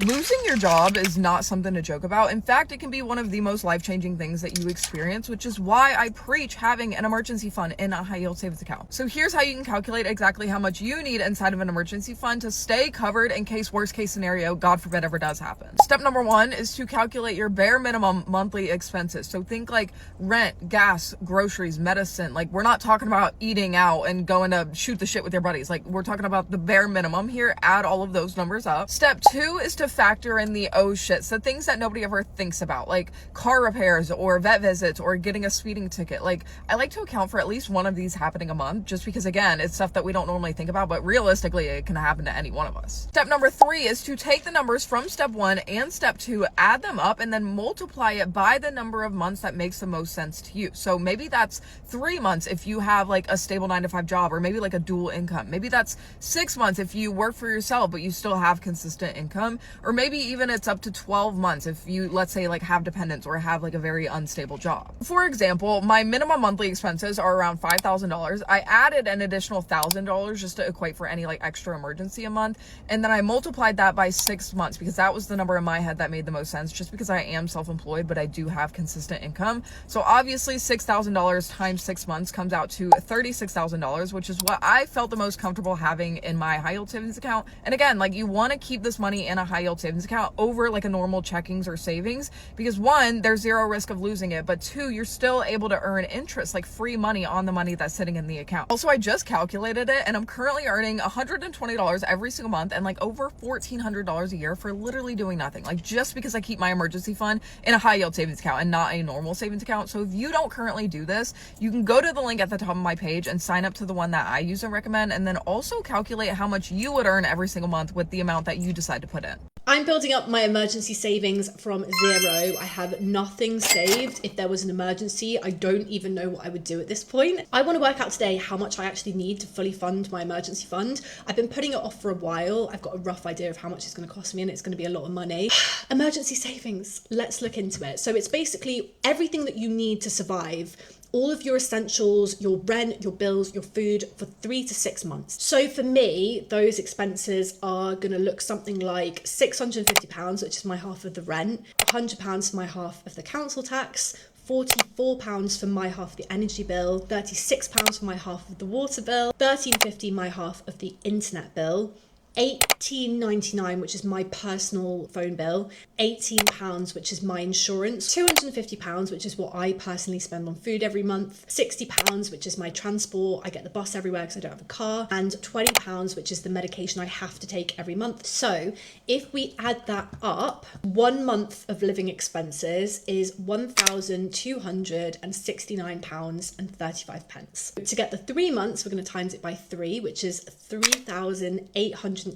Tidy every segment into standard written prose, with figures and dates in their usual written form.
Losing your job is not something to joke about. In fact, it can be one of the most life-changing things that you experience, which is why I preach having an emergency fund in a high-yield savings account. So here's how you can calculate exactly how much you need inside of an emergency fund to stay covered in case worst case scenario, God forbid, ever does happen. Step number one is to calculate your bare minimum monthly expenses. So think like rent, gas, groceries, medicine. Like, we're not talking about eating out and going to shoot the shit with your buddies. Like, we're talking about the bare minimum here. Add all of those numbers up. Step two is to factor in the oh shit. So things that nobody ever thinks about, like car repairs or vet visits or getting a speeding ticket. Like, I like to account for at least one of these happening a month, just because, again, it's stuff that we don't normally think about, but realistically it can happen to any one of us. Step number three is to take the numbers from step one and step two, add them up, and then multiply it by the number of months that makes the most sense to you. So maybe that's 3 months if you have like a stable 9-to-5 job, or maybe like a dual income. Maybe that's 6 months if you work for yourself but you still have consistent income, or maybe even it's up to 12 months if you, let's say, like have dependents or have like a very unstable job. For example, my minimum monthly expenses are around $5,000. I added an additional $1,000 just to equate for any like extra emergency a month, and then I multiplied that by 6 months because that was the number in my head that made the most sense, just because I am self-employed but I do have consistent income. So obviously $6,000 times 6 months comes out to $36,000, which is what I felt the most comfortable having in my high yield savings account. And again, like, you want to keep this money in a high yield savings account over like a normal checkings or savings, because one, there's zero risk of losing it, but two, you're still able to earn interest, like free money on the money that's sitting in the account. Also, I just calculated it and I'm currently earning $120 every single month and like over $1,400 a year for literally doing nothing, like just because I keep my emergency fund in a high yield savings account and not a normal savings account. So if you don't currently do this, you can go to the link at the top of my page and sign up to the one that I use and recommend, and then also calculate how much you would earn every single month with the amount that you decide to put in. I'm building up my emergency savings from zero. I have nothing saved. If there was an emergency, I don't even know what I would do at this point. I want to work out today how much I actually need to fully fund my emergency fund. I've been putting it off for a while. I've got a rough idea of how much it's going to cost me, and it's going to be a lot of money. Emergency savings, let's look into it. So it's basically everything that you need to survive, all of your essentials, your rent, your bills, your food for 3 to 6 months. So for me, those expenses are going to look something like £650, which is my half of the rent, £100 for my half of the council tax, £44 for my half of the energy bill, £36 for my half of the water bill, £13.50 my half of the internet bill, £18.99, which is my personal phone bill, £18, which is my insurance, £250, which is what I personally spend on food every month, £60, which is my transport, I get the bus everywhere because I don't have a car, and £20, which is the medication I have to take every month. So if we add that up, 1 month of living expenses is £1,269.35. To get the 3 months, we're going to times it by 3, which is £3,808.05,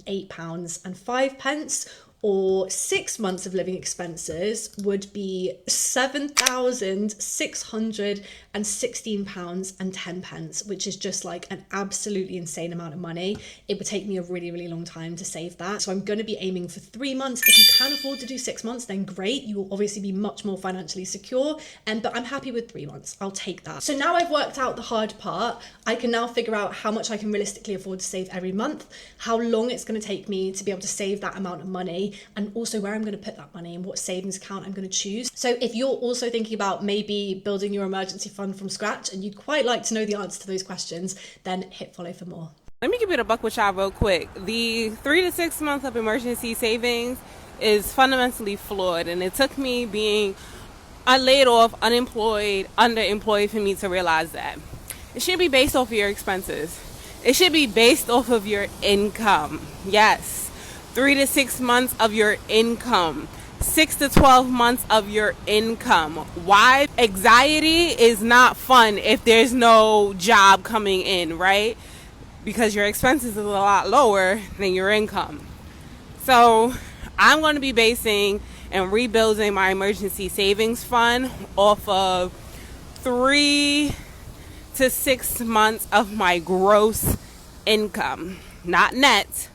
or 6 months of living expenses would be £7,616.10, which is just like an absolutely insane amount of money. It would take me a really, really long time to save that. So I'm going to be aiming for 3 months. If you can afford to do 6 months, then great. You will obviously be much more financially secure. But I'm happy with 3 months. I'll take that. So now I've worked out the hard part. I can now figure out how much I can realistically afford to save every month, how long it's going to take me to be able to save that amount of money, and also where I'm going to put that money and what savings account I'm going to choose. So if you're also thinking about maybe building your emergency fund from scratch and you'd quite like to know the answer to those questions, then hit follow for more. Let me give it a buck with y'all real quick. The 3 to 6 months of emergency savings is fundamentally flawed, and it took me being laid off, unemployed, underemployed for me to realize that. It should be based off of your expenses. It should be based off of your income. Yes. 3 to 6 months of your income, 6 to 12 months of your income. Why? Anxiety is not fun if there's no job coming in, right? Because your expenses is a lot lower than your income. So I'm going to be basing and rebuilding my emergency savings fund off of 3 to 6 months of my gross income, not net,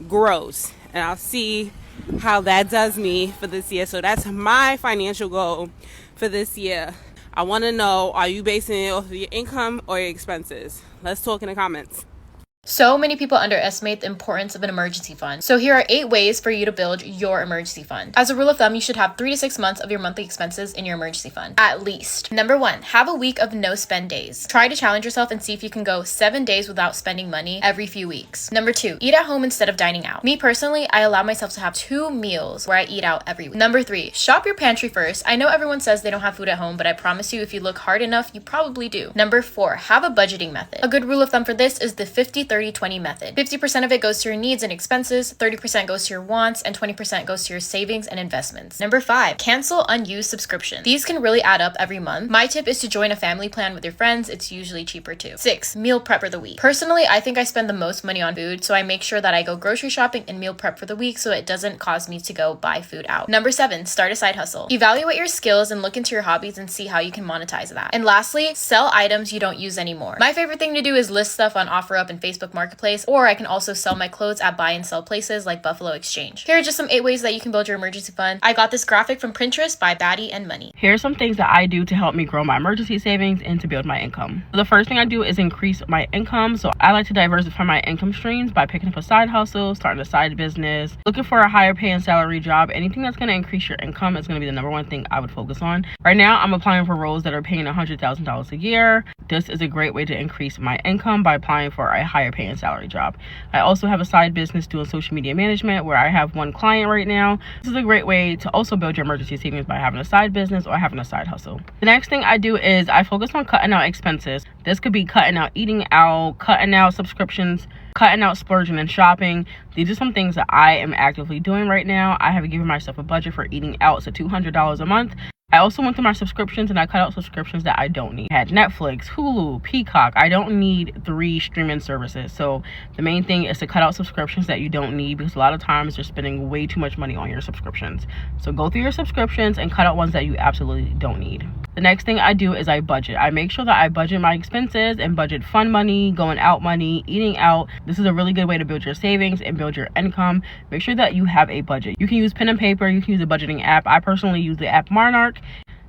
gross. And I'll see how that does me for this year. So that's my financial goal for this year. I want to know, are you basing it off of your income or your expenses? Let's talk in the comments. So many people underestimate the importance of an emergency fund. So here are 8 ways for you to build your emergency fund. As a rule of thumb, you should have 3 to 6 months of your monthly expenses in your emergency fund, at least. Number 1, have a week of no spend days. Try to challenge yourself and see if you can go 7 days without spending money every few weeks. Number 2, eat at home instead of dining out. Me personally, I allow myself to have 2 meals where I eat out every week. Number 3, shop your pantry first. I know everyone says they don't have food at home, but I promise you, if you look hard enough, you probably do. Number 4, have a budgeting method. A good rule of thumb for this is the 50-30-20 method. 50% of it goes to your needs and expenses, 30% goes to your wants, and 20% goes to your savings and investments. Number 5, cancel unused subscriptions. These can really add up every month. My tip is to join a family plan with your friends. It's usually cheaper too. 6, meal prep for the week. Personally, I think I spend the most money on food, so I make sure that I go grocery shopping and meal prep for the week so it doesn't cause me to go buy food out. Number 7, start a side hustle. Evaluate your skills and look into your hobbies and see how you can monetize that. And lastly, sell items you don't use anymore. My favorite thing to do is list stuff on OfferUp and Facebook Marketplace, or I can also sell my clothes at buy and sell places like Buffalo Exchange. Here are just some 8 ways that you can build your emergency fund. I got this graphic from Pinterest by Batty and Money. Here are some things that I do to help me grow my emergency savings and to build my income. So the first thing I do is increase my income. So I like to diversify my income streams by picking up a side hustle, starting a side business, looking for a higher pay and salary job. Anything that's going to increase your income is going to be the number one thing I would focus on. Right now, I'm applying for roles that are paying $100,000 a year. This is a great way to increase my income by applying for a higher pay and salary job. I also have a side business doing social media management where I have 1 client right now. This is a great way to also build your emergency savings by having a side business or having a side hustle. The next thing I do is I focus on cutting out expenses. This could be cutting out eating out, cutting out subscriptions, cutting out splurging and shopping. These are some things that I am actively doing right now. I have given myself a budget for eating out, so $200 a month. I also went through my subscriptions and I cut out subscriptions that I don't need. I had Netflix, Hulu, Peacock. I don't need 3 streaming services. So the main thing is to cut out subscriptions that you don't need, because a lot of times you're spending way too much money on your subscriptions. So go through your subscriptions and cut out ones that you absolutely don't need. The next thing I do is I budget. I make sure that I budget my expenses and budget fun money, going out money, eating out. This is a really good way to build your savings and build your income. Make sure that you have a budget. You can use pen and paper. You can use a budgeting app. I personally use the app Monarch.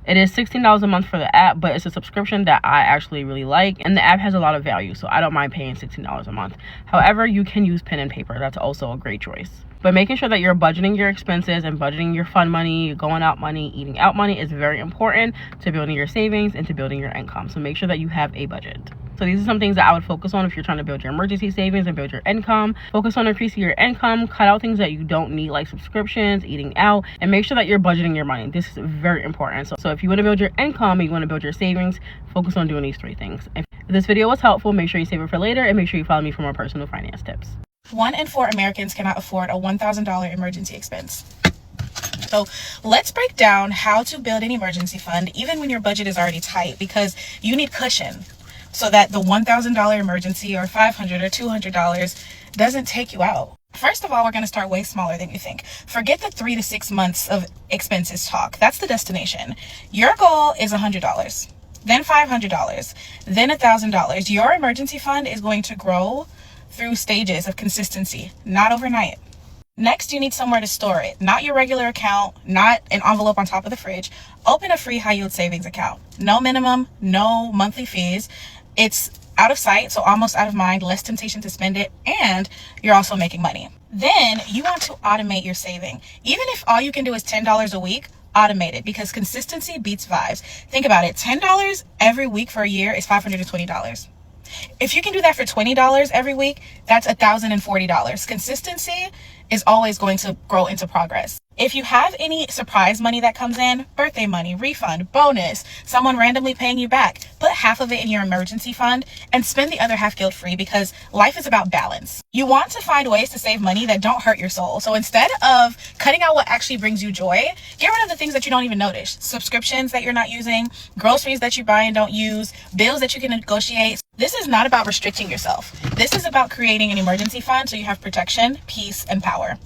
It is $16 a month for the app, but it's a subscription that I actually really like, and the app has a lot of value, so I don't mind paying $16 a month. However, you can use pen and paper. That's also a great choice. But making sure that you're budgeting your expenses and budgeting your fun money, going out money, eating out money is very important to building your savings and to building your income. So make sure that you have a budget. So these are some things that I would focus on if you're trying to build your emergency savings and build your income. Focus on increasing your income, cut out things that you don't need like subscriptions, eating out, and make sure that you're budgeting your money. This is very important. So if you want to build your income and you want to build your savings, focus on doing these 3 things. If this video was helpful, make sure you save it for later and make sure you follow me for more personal finance tips. 1 in 4 Americans cannot afford a $1,000 emergency expense. So let's break down how to build an emergency fund even when your budget is already tight, because you need cushion so that the $1,000 emergency or $500 or $200 doesn't take you out. First of all, we're going to start way smaller than you think. Forget the 3 to 6 months of expenses talk. That's the destination. Your goal is $100, then $500, then $1,000. Your emergency fund is going to grow through stages of consistency, not overnight. Next, you need somewhere to store it, not your regular account, not an envelope on top of the fridge. Open a free high yield savings account. No minimum, no monthly fees. It's out of sight, so almost out of mind, less temptation to spend it, and you're also making money. Then you want to automate your saving. Even if all you can do is $10 a week, automate it, because consistency beats vibes. Think about it. $10 every week for a year is $520. If you can do that for $20 every week, that's $1,040. Consistency is always going to grow into progress. If you have any surprise money that comes in, birthday money, refund, bonus, someone randomly paying you back, put half of it in your emergency fund and spend the other half guilt-free, because life is about balance. You want to find ways to save money that don't hurt your soul. So instead of cutting out what actually brings you joy, get rid of the things that you don't even notice. Subscriptions that you're not using, groceries that you buy and don't use, bills that you can negotiate. This is not about restricting yourself. This is about creating an emergency fund so you have protection, peace, and power.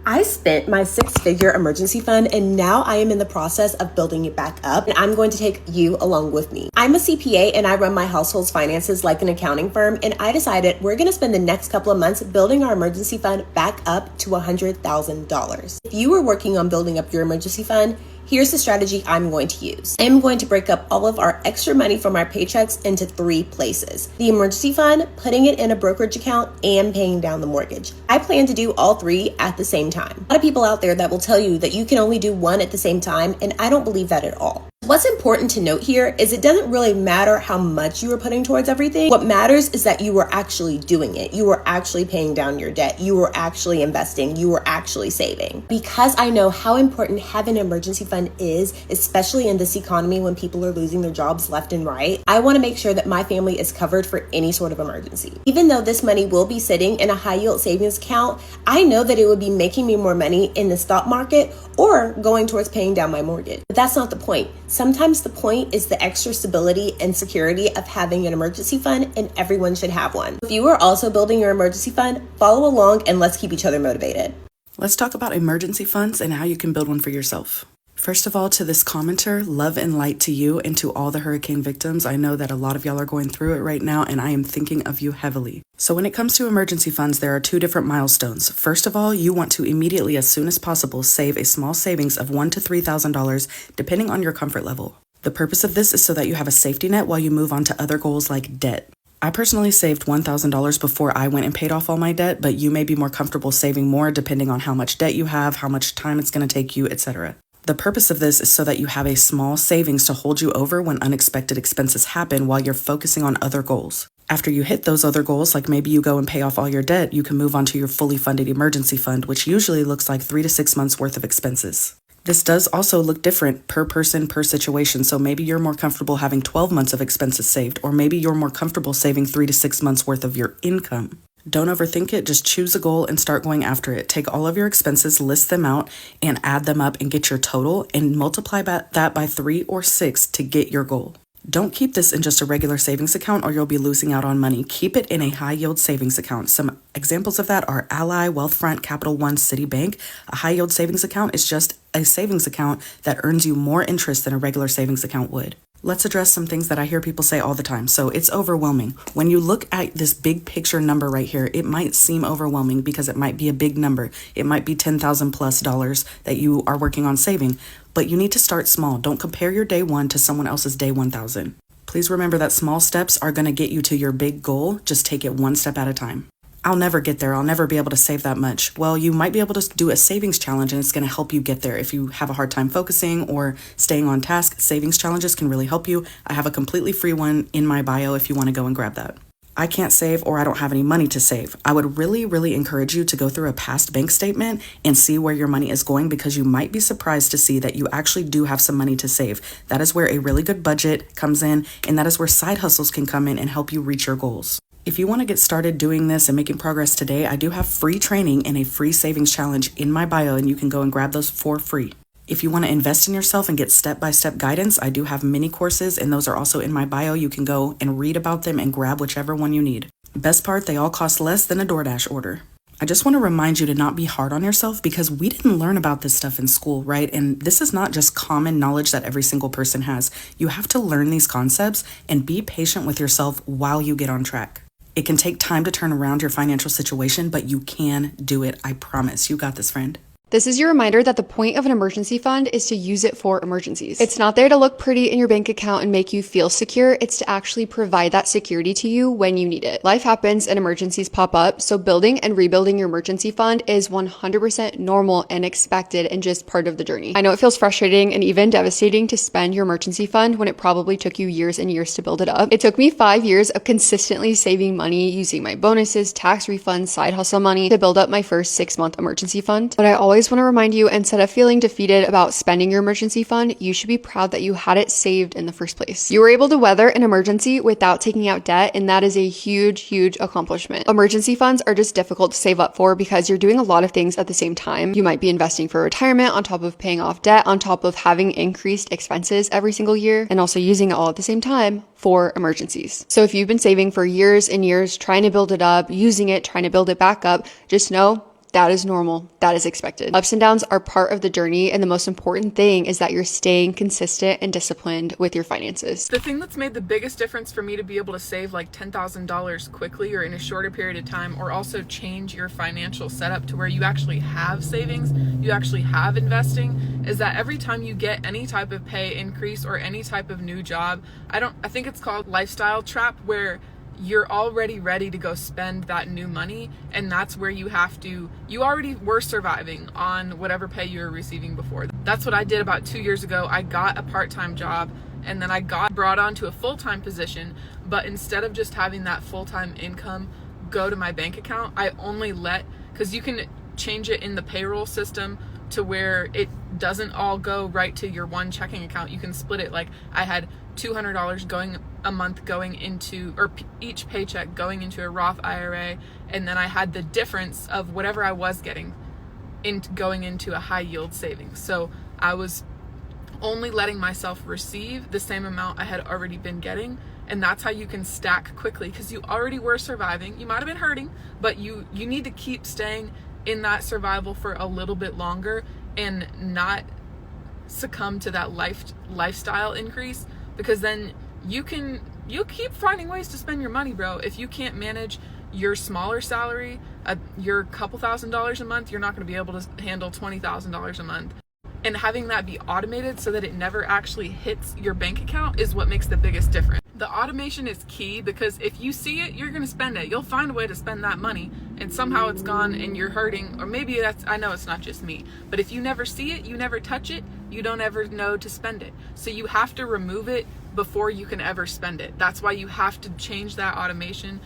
I spent my 6-figure emergency fund and now I am in the process of building it back up, and I'm going to take you along with me. I'm a CPA and I run my household's finances like an accounting firm, and I decided we're going to spend the next couple of months building our emergency fund back up to $100,000. If you are working on building up your emergency fund, here's the strategy I'm going to use. I'm going to break up all of our extra money from our paychecks into 3 places: the emergency fund, putting it in a brokerage account, and paying down the mortgage. I plan to do all 3 at the same time. A lot of people out there that will tell you that you can only do one at the same time, and I don't believe that at all. What's important to note here is it doesn't really matter how much you are putting towards everything. What matters is that you are actually doing it. You are actually paying down your debt. You are actually investing. You are actually saving. Because I know how important having an emergency fund is, especially in this economy when people are losing their jobs left and right, I want to make sure that my family is covered for any sort of emergency. Even though this money will be sitting in a high yield savings account, I know that it would be making me more money in the stock market or going towards paying down my mortgage. But that's not the point. Sometimes the point is the extra stability and security of having an emergency fund, and everyone should have one. If you are also building your emergency fund, follow along and let's keep each other motivated. Let's talk about emergency funds and how you can build one for yourself. First of all, to this commenter, love and light to you and to all the hurricane victims. I know that a lot of y'all are going through it right now, and I am thinking of you heavily. So when it comes to emergency funds, there are 2 different milestones. First of all, you want to immediately, as soon as possible, save a small savings of $1,000 to $3,000, depending on your comfort level. The purpose of this is so that you have a safety net while you move on to other goals like debt. I personally saved $1,000 before I went and paid off all my debt, but you may be more comfortable saving more depending on how much debt you have, how much time it's going to take you, etc. The purpose of this is so that you have a small savings to hold you over when unexpected expenses happen while you're focusing on other goals. After you hit those other goals, like maybe you go and pay off all your debt, you can move on to your fully funded emergency fund, which usually looks like 3 to 6 months worth of expenses. This does also look different per person, per situation, so maybe you're more comfortable having 12 months of expenses saved, or maybe you're more comfortable saving 3 to 6 months worth of your income. Don't overthink it, just choose a goal and start going after it. Take all of your expenses, list them out, and add them up and get your total, and multiply that by 3 or 6 to get your goal. Don't keep this in just a regular savings account or you'll be losing out on money. Keep it in a high yield savings account. Some examples of that are Ally, Wealthfront, Capital One, Citibank. A high yield savings account is just a savings account that earns you more interest than a regular savings account would. Let's address some things that I hear people say all the time. So it's overwhelming. When you look at this big picture number right here, it might seem overwhelming because it might be a big number. It might be $10,000 plus that you are working on saving, but you need to start small. Don't compare your day 1 to someone else's day 1,000. Please remember that small steps are going to get you to your big goal. Just take it one step at a time. I'll never get there. I'll never be able to save that much. Well, you might be able to do a savings challenge and it's going to help you get there. If you have a hard time focusing or staying on task, savings challenges can really help you. I have a completely free one in my bio if you want to go and grab that. I can't save or I don't have any money to save. I would really encourage you to go through a past bank statement and see where your money is going, because you might be surprised to see that you actually do have some money to save. That is where a really good budget comes in, and that is where side hustles can come in and help you reach your goals. If you want to get started doing this and making progress today, I do have free training and a free savings challenge in my bio, and you can go and grab those for free. If you want to invest in yourself and get step-by-step guidance, I do have mini courses, and those are also in my bio. You can go and read about them and grab whichever one you need. Best part, they all cost less than a DoorDash order. I just want to remind you to not be hard on yourself, because we didn't learn about this stuff in school, right? And this is not just common knowledge that every single person has. You have to learn these concepts and be patient with yourself while you get on track. It can take time to turn around your financial situation, but you can do it. I promise. You got this, friend. This is your reminder that the point of an emergency fund is to use it for emergencies. It's not there to look pretty in your bank account and make you feel secure. It's to actually provide that security to you when you need it. Life happens and emergencies pop up, so building and rebuilding your emergency fund is 100% normal and expected and just part of the journey. I know it feels frustrating and even devastating to spend your emergency fund when it probably took you years and years to build it up. It took me 5 years of consistently saving money using my bonuses, tax refunds, side hustle money to build up my first 6-month emergency fund. But I always want to remind you, instead of feeling defeated about spending your emergency fund, you should be proud that you had it saved in the first place. You were able to weather an emergency without taking out debt, and that is a huge accomplishment. Emergency funds are just difficult to save up for because you're doing a lot of things at the same time. You might be investing for retirement on top of paying off debt, on top of having increased expenses every single year, and also using it all at the same time for emergencies. So if you've been saving for years and years, trying to build it up, using it, trying to build it back up, just know That is normal. That is expected. Ups and downs are part of the journey, and the most important thing is that you're staying consistent and disciplined with your finances. The thing that's made the biggest difference for me to be able to save like $10,000 quickly or in a shorter period of time, or also change your financial setup to where you actually have savings, you actually have investing, is that every time you get any type of pay increase or any type of new job, I think it's called lifestyle trap, where you're already ready to go spend that new money, and that's where you already were surviving on whatever pay you were receiving before. That's what I did about 2 years ago. I got a part-time job, and then I got brought on to a full-time position, but instead of just having that full-time income go to my bank account, I only because you can change it in the payroll system to where it doesn't all go right to your one checking account. You can split it. Like, I had $200 a month going into, or each paycheck going into a Roth IRA, and then I had the difference of whatever I was getting going into a high yield savings. So I was only letting myself receive the same amount I had already been getting, and that's how you can stack quickly, because you already were surviving. You might have been hurting, but you need to keep staying in that survival for a little bit longer and not succumb to that lifestyle increase, because then you'll keep finding ways to spend your money, bro. If you can't manage your smaller salary, your couple $1,000s a month, you're not going to be able to handle $20,000 a month. And having that be automated so that it never actually hits your bank account is what makes the biggest difference. The automation is key, because if you see it, you're going to spend it. You'll find a way to spend that money, and somehow it's gone and you're hurting. Or maybe I know it's not just me, but if you never see it, you never touch it, you don't ever know to spend it. So you have to remove it before you can ever spend it. That's why you have to change that automation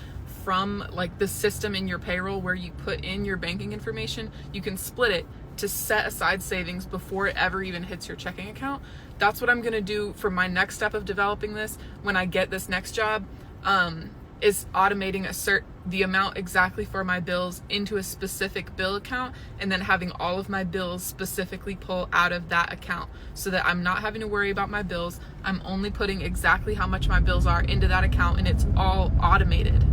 from like the system in your payroll where you put in your banking information. You can split it to set aside savings before it ever even hits your checking account. That's what I'm going to do for my next step of developing this when I get this next job, is automating the amount exactly for my bills into a specific bill account, and then having all of my bills specifically pull out of that account, so that I'm not having to worry about my bills. I'm only putting exactly how much my bills are into that account, and it's all automated.